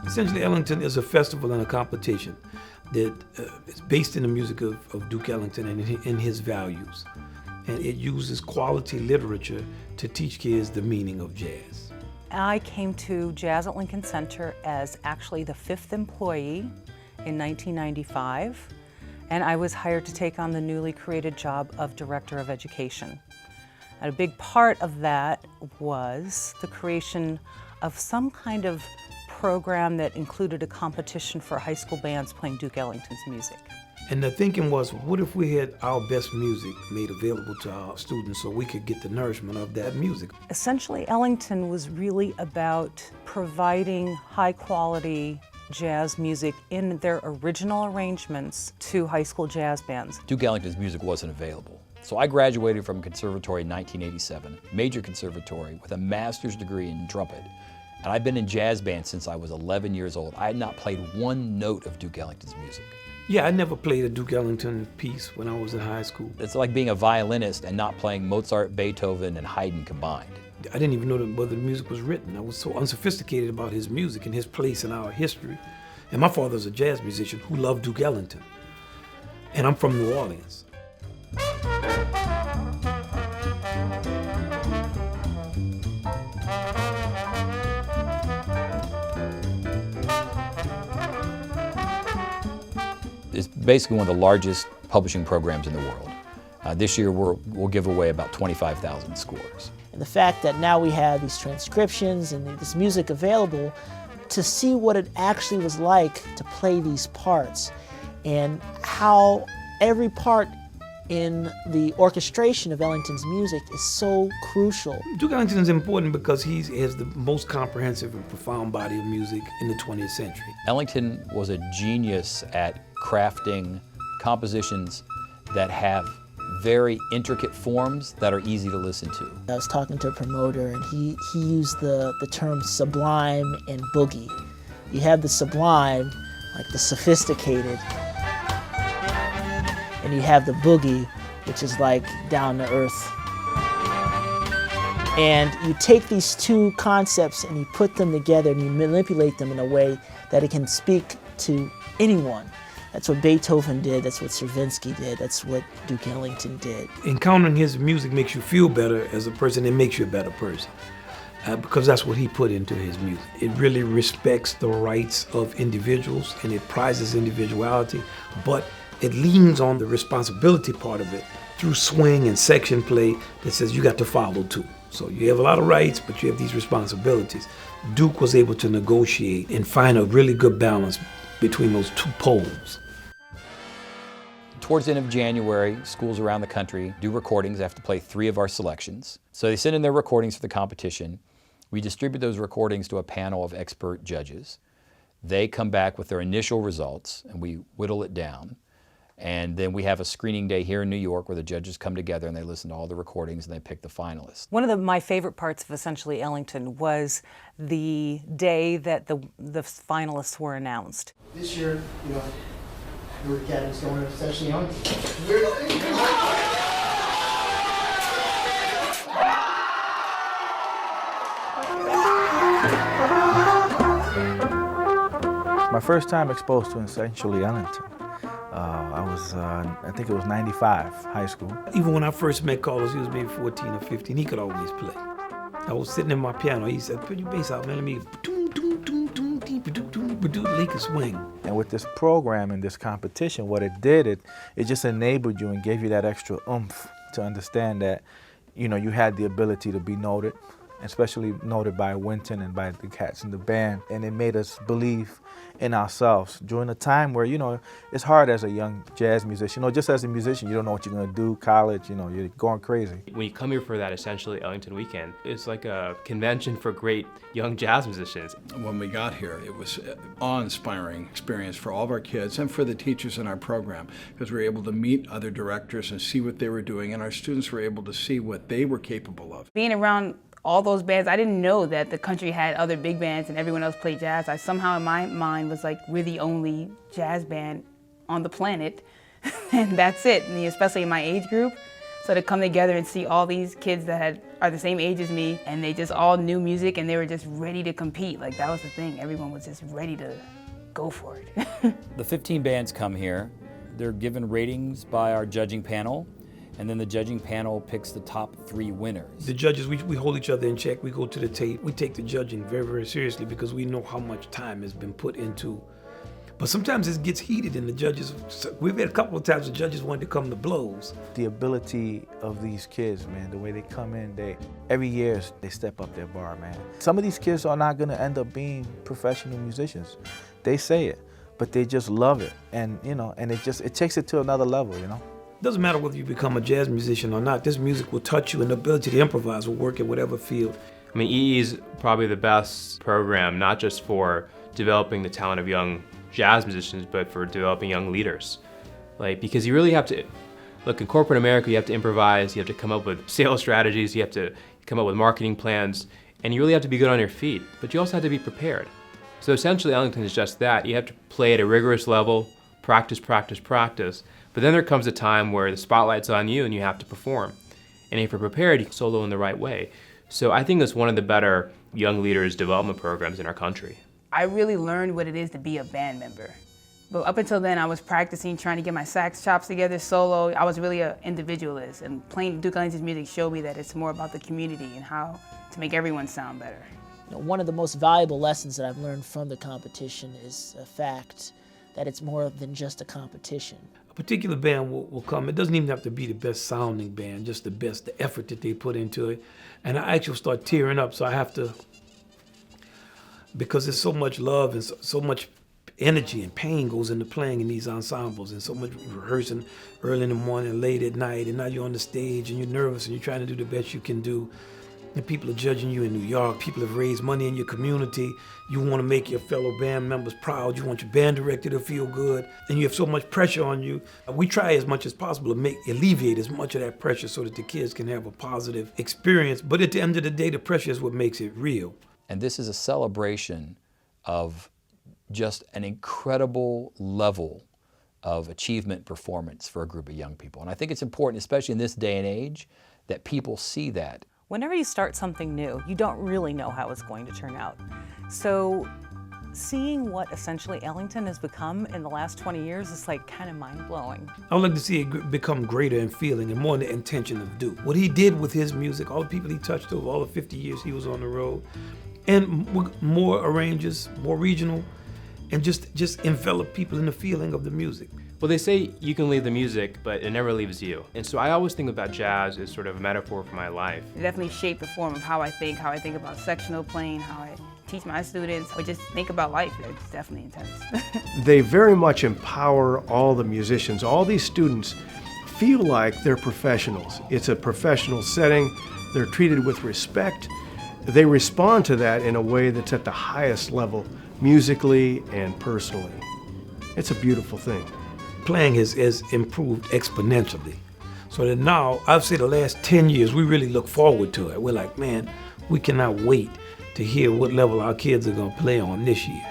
Essentially, Ellington is a festival and a competition that is based in the music of Duke Ellington and in his values. And it uses quality literature to teach kids the meaning of jazz. I came to Jazz at Lincoln Center as actually the 5th employee in 1995, and I was hired to take on the newly created job of Director of Education. And a big part of that was the creation of some kind of program that included a competition for high school bands playing Duke Ellington's music. And the thinking was, what if we had our best music made available to our students so we could get the nourishment of that music? Essentially, Ellington was really about providing high-quality jazz music in their original arrangements to high school jazz bands. Duke Ellington's music wasn't available. So I graduated from conservatory in 1987, major conservatory, with a master's degree in trumpet. And I've been in jazz bands since I was 11 years old. I had not played one note of Duke Ellington's music. Yeah, I never played a Duke Ellington piece when I was in high school. It's like being a violinist and not playing Mozart, Beethoven, and Haydn combined. I didn't even know whether the music was written. I was so unsophisticated about his music and his place in our history. And my father's a jazz musician who loved Duke Ellington. And I'm from New Orleans. It's basically one of the largest publishing programs in the world. This year we'll give away about 25,000 scores. And the fact that now we have these transcriptions and this music available to see what it actually was like to play these parts and how every part in the orchestration of Ellington's music is so crucial. Duke Ellington is important because he has the most comprehensive and profound body of music in the 20th century. Ellington was a genius at crafting compositions that have very intricate forms that are easy to listen to. I was talking to a promoter and he used the term sublime and boogie. You have the sublime, like the sophisticated, and you have the boogie, which is like down to earth. And you take these two concepts and you put them together and you manipulate them in a way that it can speak to anyone. That's what Beethoven did, that's what Stravinsky did, that's what Duke Ellington did. Encountering his music makes you feel better as a person, it makes you a better person. Because that's what he put into his music. It really respects the rights of individuals and it prizes individuality, but it leans on the responsibility part of it through swing and section play that says you got to follow too. So you have a lot of rights, but you have these responsibilities. Duke was able to negotiate and find a really good balance between those two poles. Towards the end of January, schools around the country do recordings. They have to play 3 of our selections. So they send in their recordings for the competition. We distribute those recordings to a panel of expert judges. They come back with their initial results and we whittle it down. And then we have a screening day here in New York where the judges come together and they listen to all the recordings and they pick the finalists. One of my favorite parts of Essentially Ellington was the day that the finalists were announced. This year, your academy's going to Essentially Ellington. My first time exposed to Essentially Ellington. I think it was 95, high school. Even when I first met Carlos, he was maybe 14 or 15, he could always play. I was sitting in my piano, he said, put your bass out, man, let me Lake a swing. And with this program and this competition, what it did, it just enabled you and gave you that extra oomph to understand that, you had the ability to be noted, especially noted by Wynton and by the cats in the band. And it made us believe in ourselves during a time where, it's hard as a young jazz musician. Just as a musician, you don't know what you're gonna do, college, you're going crazy. When you come here for that Essentially Ellington weekend, it's like a convention for great young jazz musicians. When we got here, it was an awe-inspiring experience for all of our kids and for the teachers in our program, because we were able to meet other directors and see what they were doing, and our students were able to see what they were capable of. Being around all those bands, I didn't know that the country had other big bands and everyone else played jazz. I somehow in my mind was like, we're the only jazz band on the planet and that's it, and especially in my age group. So to come together and see all these kids that are the same age as me, and they just all knew music and they were just ready to compete. Like, that was the thing. Everyone was just ready to go for it. The 15 bands come here. They're given ratings by our judging panel, and then the judging panel picks the top 3 winners. The judges, we hold each other in check. We go to the tape. We take the judging very, very seriously because we know how much time has been put into. But sometimes it gets heated and the judges, we've had a couple of times the judges wanted to come to blows. The ability of these kids, man, the way they come in, every year they step up their bar, man. Some of these kids are not gonna end up being professional musicians. They say it, but they just love it. And, you know, and it takes it to another level, you know? Doesn't matter whether you become a jazz musician or not, this music will touch you and the ability to improvise will work in whatever field. I mean, EE is probably the best program, not just for developing the talent of young jazz musicians, but for developing young leaders. Like, because you really have to, look, in corporate America, you have to improvise, you have to come up with sales strategies, you have to come up with marketing plans, and you really have to be good on your feet, but you also have to be prepared. So essentially, Ellington is just that. You have to play at a rigorous level, practice, practice, practice, but then there comes a time where the spotlight's on you and you have to perform. And if you're prepared, you can solo in the right way. So I think it's one of the better young leaders development programs in our country. I really learned what it is to be a band member. But up until then, I was practicing, trying to get my sax chops together solo. I was really an individualist, and playing Duke Ellington's music showed me that it's more about the community and how to make everyone sound better. You know, one of the most valuable lessons that I've learned from the competition is the fact that it's more than just a competition. A particular band will come. It doesn't even have to be the best sounding band, just the best, the effort that they put into it. And I actually start tearing up, so I have to, because there's so much love and so much energy and pain goes into playing in these ensembles, and so much rehearsing early in the morning, late at night, and now you're on the stage and you're nervous and you're trying to do the best you can do. And people are judging you in New York. People have raised money in your community. You want to make your fellow band members proud. You want your band director to feel good. And you have so much pressure on you. We try as much as possible to alleviate as much of that pressure so that the kids can have a positive experience. But at the end of the day, the pressure is what makes it real. And this is a celebration of just an incredible level of achievement performance for a group of young people. And I think it's important, especially in this day and age, that people see that. Whenever you start something new, you don't really know how it's going to turn out. So seeing what essentially Ellington has become in the last 20 years is like kind of mind-blowing. I would like to see it become greater in feeling and more in the intention of do. What he did with his music, all the people he touched over all the 50 years he was on the road, and more arrangers, more regional, and just envelop people in the feeling of the music. Well, they say you can leave the music, but it never leaves you. And so I always think about jazz as sort of a metaphor for my life. It definitely shaped the form of how I think about sectional playing, how I teach my students, or just think about life. It's definitely intense. They very much empower all the musicians. All these students feel like they're professionals. It's a professional setting. They're treated with respect. They respond to that in a way that's at the highest level, musically and personally. It's a beautiful thing. Playing has improved exponentially. So that now, I'd say the last 10 years, we really look forward to it. We're like, man, we cannot wait to hear what level our kids are gonna play on this year.